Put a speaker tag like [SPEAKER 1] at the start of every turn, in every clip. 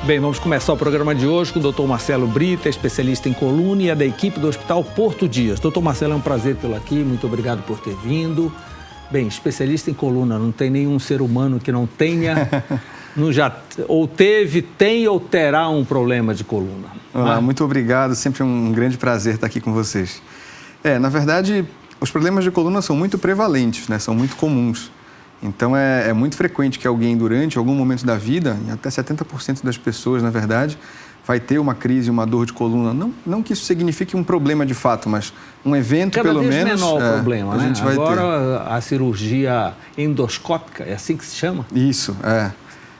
[SPEAKER 1] Bem, vamos começar o programa de hoje com o Dr. Marcelo Brita, especialista em coluna e é da equipe do Hospital Porto Dias. Dr. Marcelo, é um prazer tê-lo aqui, muito obrigado por ter vindo. Bem, especialista em coluna, não tem nenhum ser humano que não tenha, ou teve, tem ou terá um problema de coluna.
[SPEAKER 2] Olá, muito obrigado, sempre um grande prazer estar aqui com vocês. Na verdade, os problemas de coluna são muito prevalentes, né? São muito comuns. Então, é muito frequente que alguém, durante algum momento da vida, e até 70% das pessoas, na verdade, vai ter uma crise, uma dor de coluna. Não que isso signifique um problema de fato, mas um evento, pelo menos...
[SPEAKER 1] Cada vez menor o problema, né?
[SPEAKER 2] A gente vai
[SPEAKER 1] Agora,
[SPEAKER 2] ter.
[SPEAKER 1] A cirurgia endoscópica, é assim que se chama?
[SPEAKER 2] Isso,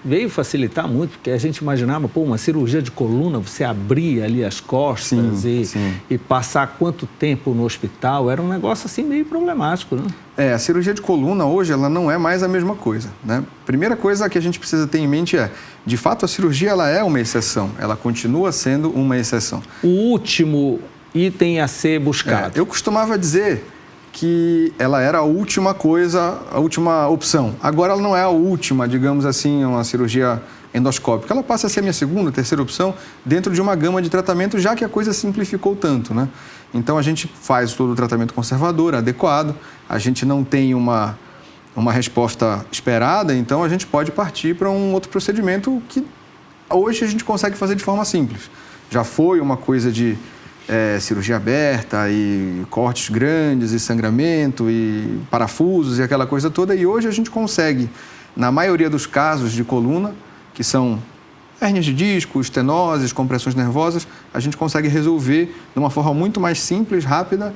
[SPEAKER 1] Veio facilitar muito, porque a gente imaginava, uma cirurgia de coluna, você abrir ali as costas e passar quanto tempo no hospital, era um negócio assim meio problemático, né?
[SPEAKER 2] A cirurgia de coluna hoje, ela não é mais a mesma coisa, né? Primeira coisa que a gente precisa ter em mente de fato, a cirurgia, ela é uma exceção, ela continua sendo uma exceção.
[SPEAKER 1] O último item a ser buscado.
[SPEAKER 2] Eu costumava dizer que ela era a última coisa, a última opção. Agora ela não é a última, digamos assim, uma cirurgia endoscópica. Ela passa a ser a minha segunda, terceira opção dentro de uma gama de tratamento, já que a coisa simplificou tanto, né? Então a gente faz todo o tratamento conservador, adequado, a gente não tem uma resposta esperada, então a gente pode partir para um outro procedimento que hoje a gente consegue fazer de forma simples. Já foi uma coisa de cirurgia aberta e cortes grandes e sangramento e parafusos e aquela coisa toda. E hoje a gente consegue, na maioria dos casos de coluna, que são hérnias de disco, estenoses, compressões nervosas, a gente consegue resolver de uma forma muito mais simples, rápida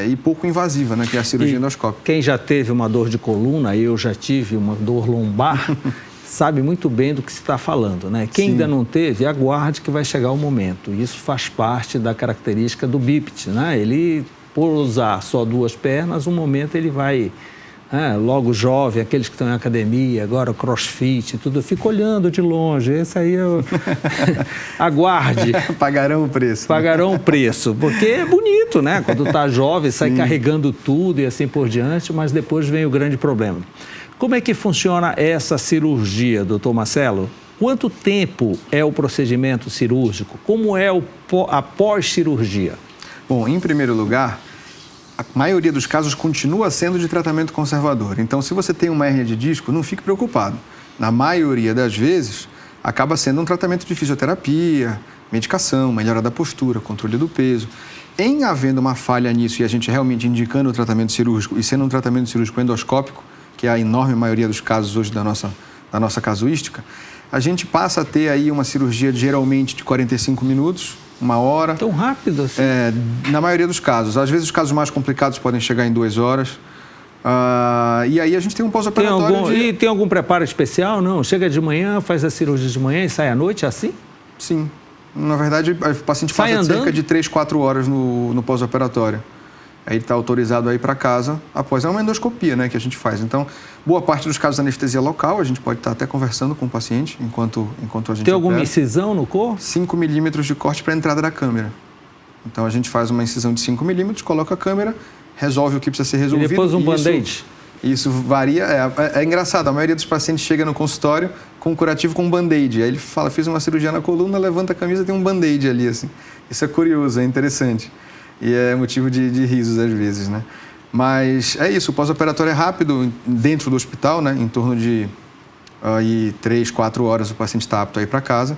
[SPEAKER 2] e pouco invasiva, né, que é a cirurgia endoscópica.
[SPEAKER 1] Quem já teve uma dor de coluna, eu já tive uma dor lombar, sabe muito bem do que se está falando, né? Quem ainda não teve, aguarde que vai chegar o momento. Isso faz parte da característica do bípede, né? Ele, por usar só duas pernas, um momento ele vai, logo jovem, aqueles que estão em academia, agora crossfit, tudo, eu fico olhando de longe, esse aí eu... Aguarde.
[SPEAKER 2] Pagarão o preço.
[SPEAKER 1] Pagarão o preço, porque é bonito, né? Quando está jovem, sai carregando tudo e assim por diante, mas depois vem o grande problema. Como é que funciona essa cirurgia, doutor Marcelo? Quanto tempo é o procedimento cirúrgico? Como é a pós-cirurgia?
[SPEAKER 2] Bom, em primeiro lugar, a maioria dos casos continua sendo de tratamento conservador. Então, se você tem uma hérnia de disco, não fique preocupado. Na maioria das vezes, acaba sendo um tratamento de fisioterapia, medicação, melhora da postura, controle do peso. Em havendo uma falha nisso e a gente realmente indicando o tratamento cirúrgico e sendo um tratamento cirúrgico endoscópico, que é a enorme maioria dos casos hoje da nossa casuística, a gente passa a ter aí uma cirurgia geralmente de 45 minutos, 1 hora.
[SPEAKER 1] Tão rápido assim?
[SPEAKER 2] Na maioria dos casos. Às vezes os casos mais complicados podem chegar em 2 horas. E aí a gente tem um pós-operatório
[SPEAKER 1] E tem algum preparo especial? Não? Chega de manhã, faz a cirurgia de manhã e sai à noite, é assim?
[SPEAKER 2] Sim. Na verdade, o paciente passa cerca de 3, 4 horas no pós-operatório. Aí ele está autorizado a ir para casa após uma endoscopia, né, que a gente faz. Então, boa parte dos casos de anestesia local, a gente pode estar até conversando com o paciente enquanto a gente
[SPEAKER 1] Tem alguma incisão no corpo?
[SPEAKER 2] 5 milímetros de corte para a entrada da câmera. Então, a gente faz uma incisão de 5 milímetros, coloca a câmera, resolve o que precisa ser resolvido.
[SPEAKER 1] E depois um band-aid?
[SPEAKER 2] Isso varia. É engraçado, a maioria dos pacientes chega no consultório com um curativo com um band-aid. Aí ele fala, fiz uma cirurgia na coluna, levanta a camisa, tem um band-aid ali, assim. Isso é curioso, é interessante. E é motivo de risos às vezes, né? Mas é isso, o pós-operatório é rápido dentro do hospital, né? Em torno de 3, 4 horas o paciente está apto a ir para casa.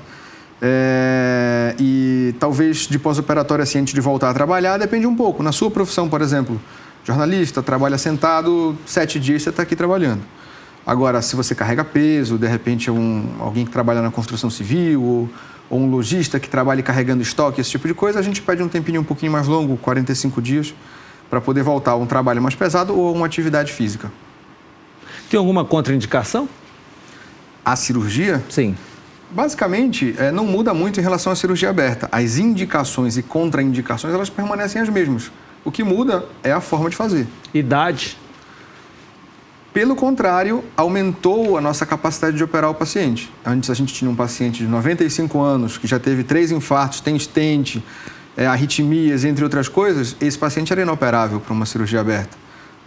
[SPEAKER 2] E talvez de pós-operatório, assim, antes de voltar a trabalhar, depende um pouco. Na sua profissão, por exemplo, jornalista, trabalha sentado, 7 dias você está aqui trabalhando. Agora, se você carrega peso, de repente alguém que trabalha na construção civil ou um lojista que trabalha carregando estoque, esse tipo de coisa, a gente pede um tempinho um pouquinho mais longo, 45 dias, para poder voltar a um trabalho mais pesado ou a uma atividade física.
[SPEAKER 1] Tem alguma contraindicação?
[SPEAKER 2] A cirurgia?
[SPEAKER 1] Sim.
[SPEAKER 2] Basicamente, não muda muito em relação à cirurgia aberta. As indicações e contraindicações, elas permanecem as mesmas. O que muda é a forma de fazer.
[SPEAKER 1] Idade?
[SPEAKER 2] Pelo contrário, aumentou a nossa capacidade de operar o paciente. Antes a gente tinha um paciente de 95 anos que já teve 3 infartos, tem stent, arritmias, entre outras coisas. Esse paciente era inoperável para uma cirurgia aberta.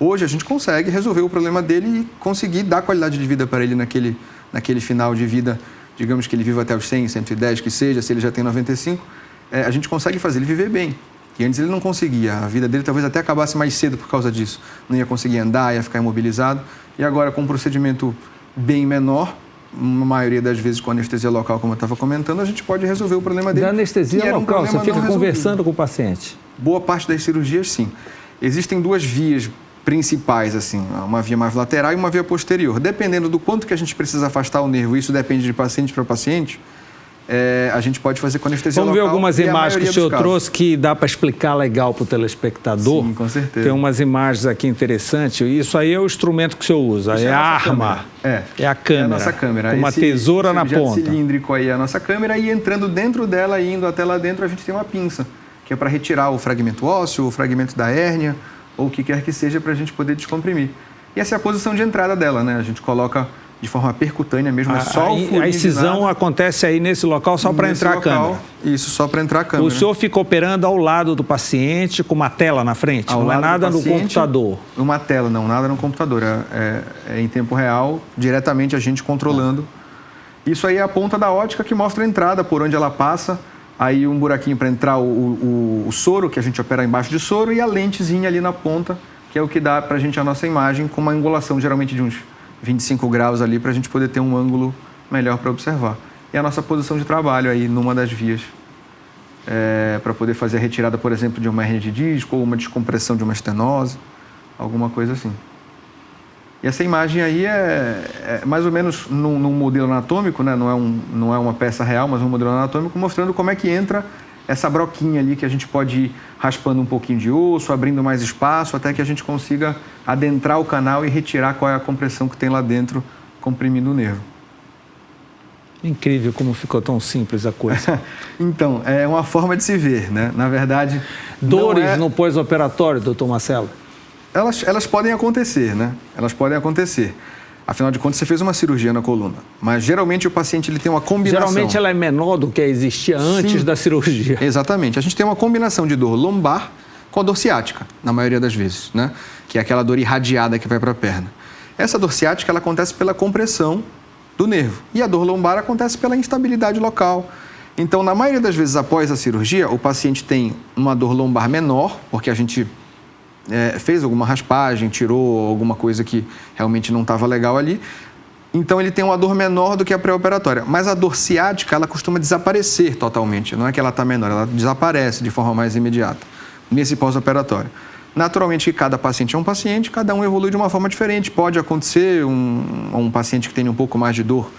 [SPEAKER 2] Hoje a gente consegue resolver o problema dele e conseguir dar qualidade de vida para ele naquele final de vida digamos que ele viva até os 100, 110, que seja, se ele já tem 95, a gente consegue fazer ele viver bem. E antes ele não conseguia, a vida dele talvez até acabasse mais cedo por causa disso. Não ia conseguir andar, ia ficar imobilizado. E agora, com um procedimento bem menor, na maioria das vezes com anestesia local, como eu estava comentando, a gente pode resolver o problema dele.
[SPEAKER 1] Da anestesia local, você fica conversando com o paciente?
[SPEAKER 2] Boa parte das cirurgias, sim. Existem duas vias principais, assim, uma via mais lateral e uma via posterior. Dependendo do quanto que a gente precisa afastar o nervo, isso depende de paciente para paciente, a gente pode fazer com anestesia local.
[SPEAKER 1] Vamos ver algumas imagens que o senhor trouxe que dá para explicar legal para o telespectador.
[SPEAKER 2] Sim, com certeza.
[SPEAKER 1] Tem umas imagens aqui interessantes. Isso aí é o instrumento que o senhor usa, é a arma, é a câmera. É a
[SPEAKER 2] nossa câmera.
[SPEAKER 1] Com uma tesoura na ponta.
[SPEAKER 2] Cilíndrico aí é a nossa câmera e entrando dentro dela, indo até lá dentro, a gente tem uma pinça, que é para retirar o fragmento ósseo, o fragmento da hérnia, ou o que quer que seja para a gente poder descomprimir. E essa é a posição de entrada dela, né? A gente coloca de forma percutânea mesmo, é só o furinho.
[SPEAKER 1] A incisão acontece aí nesse local só para entrar a câmera?
[SPEAKER 2] Isso, só para entrar a câmera.
[SPEAKER 1] O senhor fica operando ao lado do paciente com uma tela na frente? Não é nada no computador?
[SPEAKER 2] Uma tela, não, nada no computador. É em tempo real, diretamente a gente controlando. Isso aí é a ponta da ótica que mostra a entrada, por onde ela passa. Aí um buraquinho para entrar o soro, que a gente opera embaixo de soro, e a lentezinha ali na ponta, que é o que dá para a gente a nossa imagem, com uma angulação geralmente de uns 25 graus ali, para a gente poder ter um ângulo melhor para observar. E a nossa posição de trabalho aí numa das vias, para poder fazer a retirada, por exemplo, de uma hérnia de disco ou uma descompressão de uma estenose, alguma coisa assim. E essa imagem aí é mais ou menos num modelo anatômico, né? Não é uma peça real, mas um modelo anatômico mostrando como é que entra essa broquinha ali que a gente pode ir raspando um pouquinho de osso, abrindo mais espaço, até que a gente consiga adentrar o canal e retirar qual é a compressão que tem lá dentro, comprimindo o nervo.
[SPEAKER 1] Incrível como ficou tão simples a coisa.
[SPEAKER 2] Então, é uma forma de se ver, né? Na verdade...
[SPEAKER 1] Dores no pós-operatório, doutor Marcelo?
[SPEAKER 2] Elas podem acontecer, né? Elas podem acontecer. Afinal de contas, você fez uma cirurgia na coluna. Mas geralmente o paciente ele tem uma combinação.
[SPEAKER 1] Geralmente ela é menor do que existia antes da cirurgia.
[SPEAKER 2] Exatamente. A gente tem uma combinação de dor lombar com a dor ciática, na maioria das vezes, né? Que é aquela dor irradiada que vai para a perna. Essa dor ciática ela acontece pela compressão do nervo. E a dor lombar acontece pela instabilidade local. Então, na maioria das vezes após a cirurgia, o paciente tem uma dor lombar menor, porque a gente fez alguma raspagem, tirou alguma coisa que realmente não estava legal ali. Então, ele tem uma dor menor do que a pré-operatória. Mas a dor ciática, ela costuma desaparecer totalmente. Não é que ela está menor, ela desaparece de forma mais imediata nesse pós-operatório. Naturalmente, cada paciente é um paciente, cada um evolui de uma forma diferente. Pode acontecer um paciente que tenha um pouco mais de dor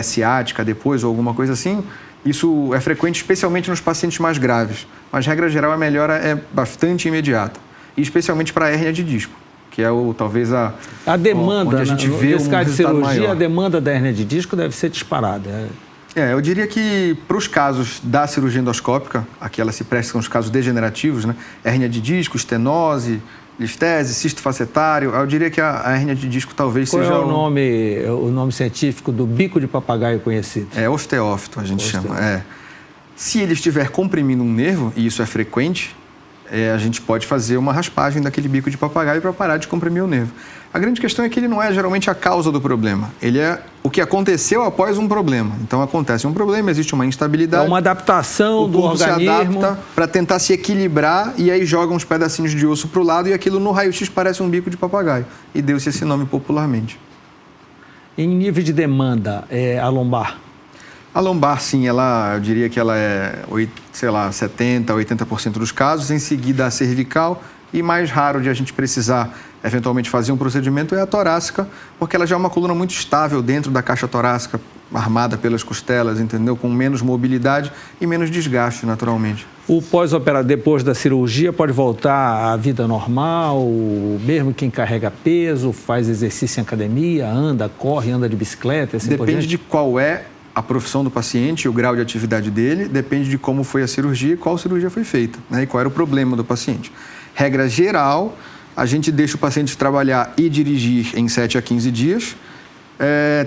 [SPEAKER 2] ciática depois ou alguma coisa assim. Isso é frequente, especialmente nos pacientes mais graves. Mas, regra geral, a melhora é bastante imediata. E especialmente para a hérnia de disco, que é talvez a
[SPEAKER 1] demanda,
[SPEAKER 2] onde a gente vê
[SPEAKER 1] nesse caso de cirurgia,
[SPEAKER 2] maior.
[SPEAKER 1] A demanda da hérnia de disco deve ser disparada.
[SPEAKER 2] Eu diria que para os casos da cirurgia endoscópica, aqui ela se presta com os casos degenerativos, né? Hérnia de disco, estenose, listese, cisto facetário, eu diria que a hérnia de disco talvez seja...
[SPEAKER 1] Qual é o nome científico do bico de papagaio conhecido?
[SPEAKER 2] É osteófito, a gente chama. Se ele estiver comprimindo um nervo, e isso é frequente, a gente pode fazer uma raspagem daquele bico de papagaio para parar de comprimir o nervo. A grande questão é que ele não é geralmente a causa do problema. Ele é o que aconteceu após um problema. Então, acontece um problema, existe uma instabilidade.
[SPEAKER 1] É uma adaptação do organismo.
[SPEAKER 2] O corpo se adapta para tentar se equilibrar e aí joga uns pedacinhos de osso para o lado e aquilo no raio-x parece um bico de papagaio. E deu-se esse nome popularmente.
[SPEAKER 1] Em nível de demanda, a lombar?
[SPEAKER 2] A lombar, sim, eu diria que ela é, 70%, 80% dos casos. Em seguida, a cervical. E mais raro de a gente precisar, eventualmente, fazer um procedimento é a torácica, porque ela já é uma coluna muito estável dentro da caixa torácica, armada pelas costelas, entendeu? Com menos mobilidade e menos desgaste, naturalmente.
[SPEAKER 1] O pós-operado, depois da cirurgia, pode voltar à vida normal, mesmo quem carrega peso, faz exercício em academia, anda, corre, anda de bicicleta, assim por diante?
[SPEAKER 2] Depende de qual é a profissão do paciente, o grau de atividade dele, depende de como foi a cirurgia e qual cirurgia foi feita, né? E qual era o problema do paciente. Regra geral, a gente deixa o paciente trabalhar e dirigir em 7 a 15 dias,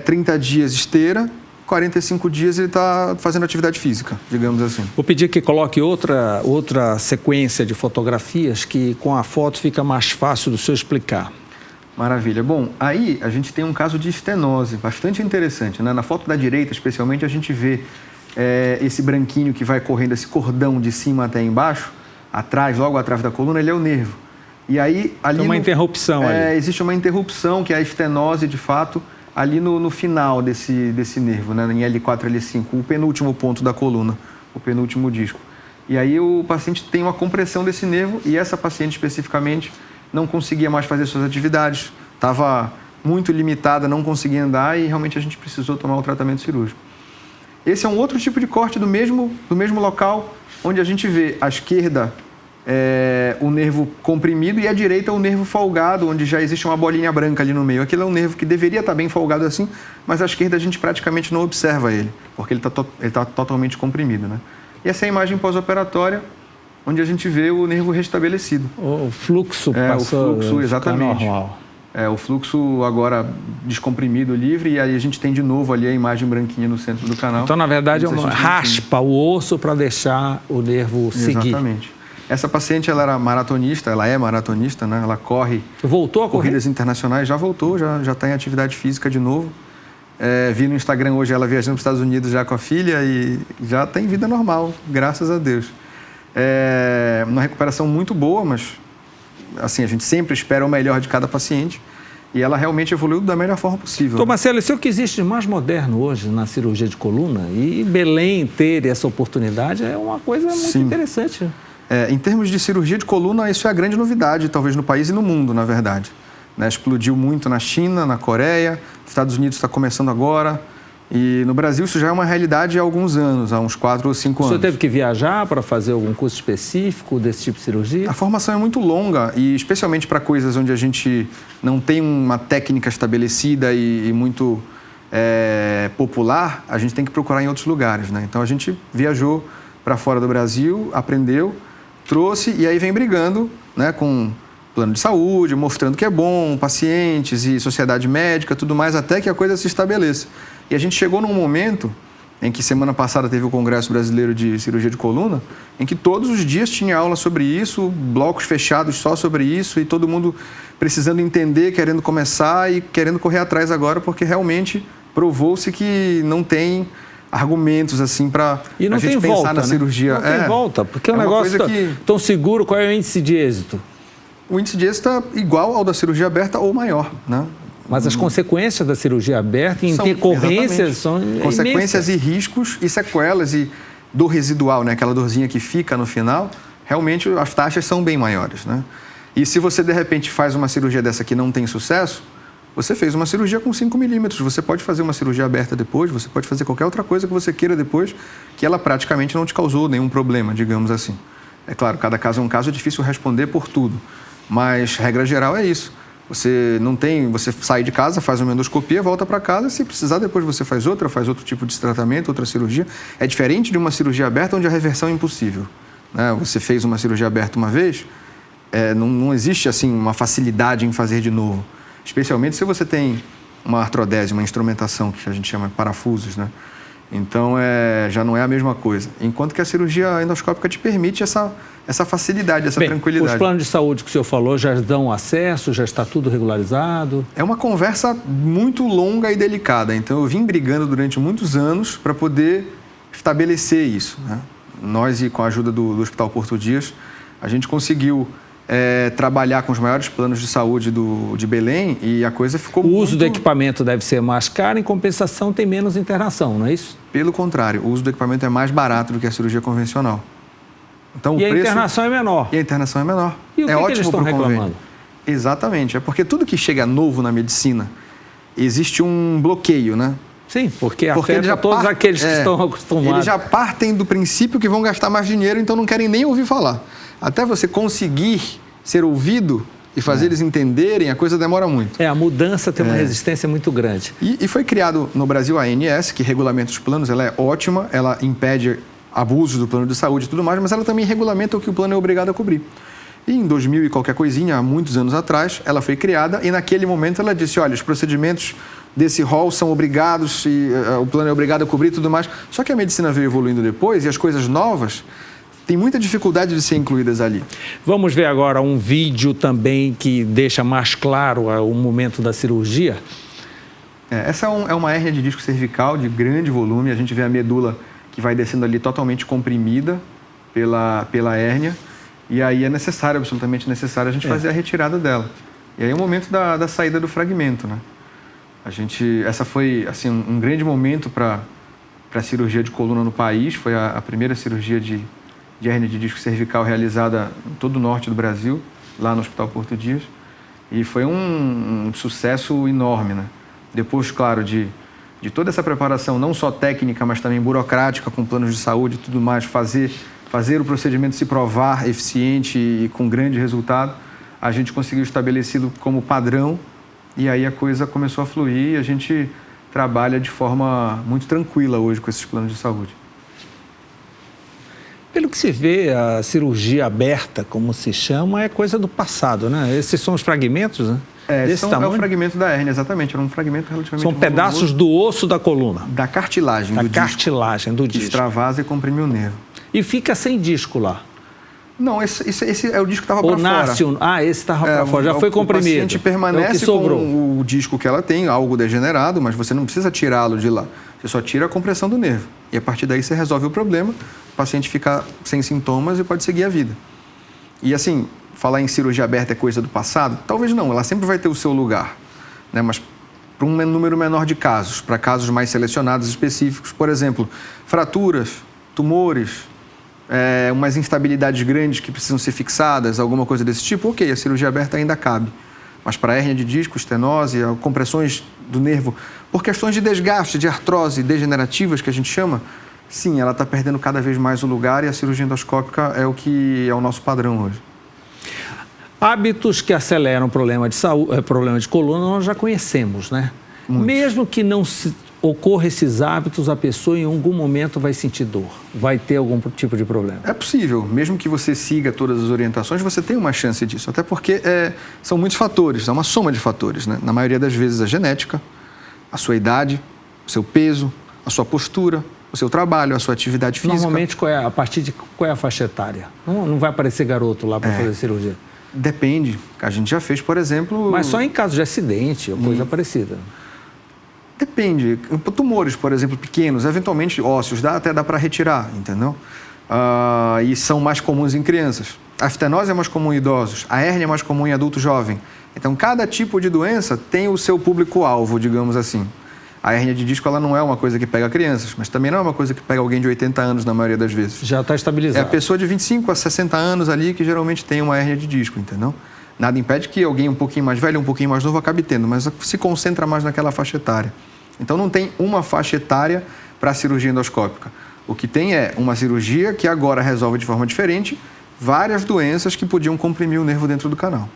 [SPEAKER 2] 30 dias esteira, 45 dias ele está fazendo atividade física, digamos assim.
[SPEAKER 1] Vou pedir que coloque outra sequência de fotografias que com a foto fica mais fácil do senhor explicar.
[SPEAKER 2] Maravilha. Bom, aí a gente tem um caso de estenose bastante interessante, né? Na foto da direita, especialmente, a gente vê esse branquinho que vai correndo, esse cordão de cima até embaixo, atrás, logo atrás da coluna, ele é o nervo. E aí, ali
[SPEAKER 1] tem uma interrupção ali.
[SPEAKER 2] Existe uma interrupção, que é a estenose, de fato, ali no final desse nervo, né? Em L4, L5, o penúltimo ponto da coluna, o penúltimo disco. E aí o paciente tem uma compressão desse nervo e essa paciente especificamente não conseguia mais fazer suas atividades, estava muito limitada, não conseguia andar e realmente a gente precisou tomar o tratamento cirúrgico. Esse é um outro tipo de corte do mesmo local, onde a gente vê à esquerda o nervo comprimido e à direita o nervo folgado, onde já existe uma bolinha branca ali no meio. Aquilo é um nervo que deveria estar bem folgado assim, mas à esquerda a gente praticamente não observa ele, porque ele está totalmente comprimido, né? E essa é a imagem pós-operatória, onde a gente vê o nervo restabelecido.
[SPEAKER 1] O fluxo passou,
[SPEAKER 2] o fluxo, exatamente.
[SPEAKER 1] Normal.
[SPEAKER 2] O fluxo agora descomprimido, livre, e aí a gente tem de novo ali a imagem branquinha no centro do canal.
[SPEAKER 1] Então, na verdade, raspa o osso para deixar o nervo seguir.
[SPEAKER 2] Exatamente. Essa paciente, ela é maratonista, né? Ela corre...
[SPEAKER 1] Voltou a correr?
[SPEAKER 2] Corridas internacionais, já voltou, já está em atividade física de novo. Vi no Instagram hoje ela viajando para os Estados Unidos já com a filha e já tem vida normal, graças a Deus. Uma recuperação muito boa, mas assim, a gente sempre espera o melhor de cada paciente e ela realmente evoluiu da melhor forma possível.
[SPEAKER 1] Então, Marcelo, isso é o que existe de mais moderno hoje na cirurgia de coluna e Belém ter essa oportunidade é uma coisa muito interessante.
[SPEAKER 2] Em termos de cirurgia de coluna, isso é a grande novidade, talvez no país e no mundo, na verdade. Explodiu muito na China, na Coreia, Estados Unidos está começando agora. E no Brasil isso já é uma realidade há alguns anos, há uns 4 ou 5 anos.
[SPEAKER 1] O senhor teve que viajar para fazer algum curso específico desse tipo de cirurgia?
[SPEAKER 2] A formação é muito longa e especialmente para coisas onde a gente não tem uma técnica estabelecida e muito popular, a gente tem que procurar em outros lugares, né? Então a gente viajou para fora do Brasil, aprendeu, trouxe e aí vem brigando, né, com plano de saúde, mostrando que é bom, pacientes e sociedade médica, tudo mais, até que a coisa se estabeleça. E a gente chegou num momento em que semana passada teve o Congresso Brasileiro de Cirurgia de Coluna, em que todos os dias tinha aula sobre isso, blocos fechados só sobre isso, e todo mundo precisando entender, querendo começar e querendo correr atrás agora, porque realmente provou-se que não tem argumentos assim para a gente pensar na cirurgia.
[SPEAKER 1] Não tem volta, porque o negócio tão seguro. Qual é o índice de êxito?
[SPEAKER 2] O índice de êxito está igual ao da cirurgia aberta ou maior, né?
[SPEAKER 1] Mas as consequências da cirurgia aberta, intercorrências, são
[SPEAKER 2] consequências
[SPEAKER 1] imensas.
[SPEAKER 2] E riscos e sequelas e dor residual, né? Aquela dorzinha que fica no final, realmente as taxas são bem maiores, né? E se você, de repente, faz uma cirurgia dessa que não tem sucesso, você fez uma cirurgia com 5 milímetros, você pode fazer uma cirurgia aberta depois, você pode fazer qualquer outra coisa que você queira depois, que ela praticamente não te causou nenhum problema, digamos assim. É claro, cada caso é um caso, é difícil responder por tudo, mas regra geral é isso. Você sai de casa, faz uma endoscopia, volta para casa, se precisar depois você faz outro tipo de tratamento, outra cirurgia. É diferente de uma cirurgia aberta onde a reversão é impossível, né? Você fez uma cirurgia aberta uma vez, não existe assim uma facilidade em fazer de novo. Especialmente se você tem uma artrodese, uma instrumentação, que a gente chama de parafusos, né? Então, já não é a mesma coisa. Enquanto que a cirurgia endoscópica te permite essa facilidade, essa tranquilidade.
[SPEAKER 1] Os planos de saúde que o senhor falou já dão acesso, já está tudo regularizado?
[SPEAKER 2] É uma conversa muito longa e delicada. Então, eu vim brigando durante muitos anos para poder estabelecer isso, né? Nós, e com a ajuda do Hospital Porto Dias, a gente conseguiu trabalhar com os maiores planos de saúde de Belém e a coisa ficou muito...
[SPEAKER 1] O uso do equipamento deve ser mais caro, em compensação tem menos internação, não é isso?
[SPEAKER 2] Pelo contrário, o uso do equipamento é mais barato do que a cirurgia convencional. Então,
[SPEAKER 1] a internação é menor.
[SPEAKER 2] E a internação é menor.
[SPEAKER 1] E o que eles estão reclamando?
[SPEAKER 2] Exatamente, é porque tudo que chega novo na medicina, existe um bloqueio, né?
[SPEAKER 1] Sim, porque afeta todos aqueles que estão acostumados.
[SPEAKER 2] Eles já partem do princípio que vão gastar mais dinheiro, então não querem nem ouvir falar. Até você conseguir ser ouvido e fazer eles entenderem, a coisa demora muito.
[SPEAKER 1] A mudança tem uma resistência muito grande.
[SPEAKER 2] E foi criado no Brasil a ANS, que regulamenta os planos, ela é ótima, ela impede abusos do plano de saúde e tudo mais, mas ela também regulamenta o que o plano é obrigado a cobrir. E em 2000 e qualquer coisinha, há muitos anos atrás, ela foi criada e naquele momento ela disse, olha, os procedimentos desse rol são obrigados e o plano é obrigado a cobrir e tudo mais. Só que a medicina veio evoluindo depois e as coisas novas têm muita dificuldade de ser incluídas ali.
[SPEAKER 1] Vamos ver agora um vídeo também que deixa mais claro o momento da cirurgia.
[SPEAKER 2] Essa é uma hérnia de disco cervical de grande volume. A gente vê a medula que vai descendo ali totalmente comprimida pela hérnia. E aí é necessário, absolutamente necessário, a gente fazer a retirada dela. E aí é o momento da saída do fragmento, né? Essa foi assim, um grande momento para a cirurgia de coluna no país. Foi a primeira cirurgia de hérnia de disco cervical realizada em todo o norte do Brasil, lá no Hospital Porto Dias. E foi um sucesso enorme, né? Depois, claro, de toda essa preparação, não só técnica, mas também burocrática, com planos de saúde e tudo mais, fazer o procedimento se provar eficiente e com grande resultado, a gente conseguiu estabelecido como padrão e aí a coisa começou a fluir e a gente trabalha de forma muito tranquila hoje com esses planos de saúde.
[SPEAKER 1] Pelo que se vê, a cirurgia aberta, como se chama, é coisa do passado, né? Esses são os fragmentos, né?
[SPEAKER 2] É o fragmento da hérnia, exatamente. Era um fragmento relativamente
[SPEAKER 1] São pedaços do osso da coluna.
[SPEAKER 2] Da cartilagem do
[SPEAKER 1] disco.
[SPEAKER 2] Que extravasa e comprime o nervo.
[SPEAKER 1] E fica sem disco lá?
[SPEAKER 2] Não, esse é o disco que estava para fora.
[SPEAKER 1] Esse estava para fora, já foi comprimido.
[SPEAKER 2] O paciente permanece com o disco que ela tem, algo degenerado, mas você não precisa tirá-lo de lá. Você só tira a compressão do nervo. E a partir daí você resolve o problema, o paciente fica sem sintomas e pode seguir a vida. E assim, falar em cirurgia aberta é coisa do passado? Talvez não, ela sempre vai ter o seu lugar, né? Mas para um número menor de casos, para casos mais selecionados específicos, por exemplo, fraturas, tumores, umas instabilidades grandes que precisam ser fixadas, alguma coisa desse tipo, ok, a cirurgia aberta ainda cabe. Mas para hérnia de disco, estenose, compressões do nervo, por questões de desgaste, de artrose degenerativas, que a gente chama, sim, ela está perdendo cada vez mais o lugar e a cirurgia endoscópica é o que é o nosso padrão hoje.
[SPEAKER 1] Hábitos que aceleram problema de saúde, problema de coluna, nós já conhecemos, né? Muitos. Mesmo que não ocorra esses hábitos, a pessoa em algum momento vai sentir dor, vai ter algum tipo de problema. É
[SPEAKER 2] possível, mesmo que você siga todas as orientações, você tem uma chance disso, até porque são muitos fatores, é uma soma de fatores, né? Na maioria das vezes a genética, a sua idade, o seu peso, a sua postura, o seu trabalho, a sua atividade física.
[SPEAKER 1] Normalmente, qual é a faixa etária? Não vai aparecer garoto lá para fazer cirurgia?
[SPEAKER 2] Depende. A gente já fez, por exemplo...
[SPEAKER 1] Mas só em caso de acidente ou coisa parecida.
[SPEAKER 2] Depende. Tumores, por exemplo, pequenos, eventualmente ósseos, até dá para retirar, entendeu? E são mais comuns em crianças. A estenose é mais comum em idosos, a hérnia é mais comum em adulto jovem. Então, cada tipo de doença tem o seu público-alvo, digamos assim. A hérnia de disco ela não é uma coisa que pega crianças, mas também não é uma coisa que pega alguém de 80 anos na maioria das vezes.
[SPEAKER 1] Já está estabilizado.
[SPEAKER 2] É a pessoa de 25 a 60 anos ali que geralmente tem uma hérnia de disco, entendeu? Nada impede que alguém um pouquinho mais velho, um pouquinho mais novo acabe tendo, mas se concentra mais naquela faixa etária. Então não tem uma faixa etária para a cirurgia endoscópica. O que tem é uma cirurgia que agora resolve de forma diferente várias doenças que podiam comprimir o nervo dentro do canal.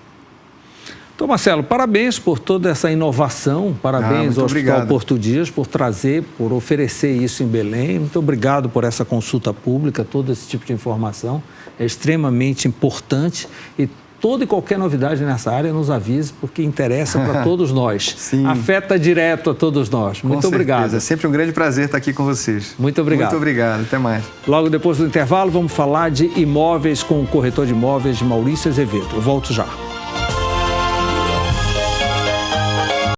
[SPEAKER 1] Então, Marcelo, parabéns por toda essa inovação, parabéns ao Hospital Porto Dias por trazer, por oferecer isso em Belém. Muito obrigado por essa consulta pública, todo esse tipo de informação. É extremamente importante e toda e qualquer novidade nessa área nos avise, porque interessa para todos nós.
[SPEAKER 2] Sim.
[SPEAKER 1] Afeta direto a todos nós. Muito obrigado.
[SPEAKER 2] É sempre um grande prazer estar aqui com vocês.
[SPEAKER 1] Muito obrigado.
[SPEAKER 2] Muito obrigado. Até mais.
[SPEAKER 1] Logo depois do intervalo, vamos falar de imóveis com o corretor de imóveis de Maurício Azevedo. Eu volto já.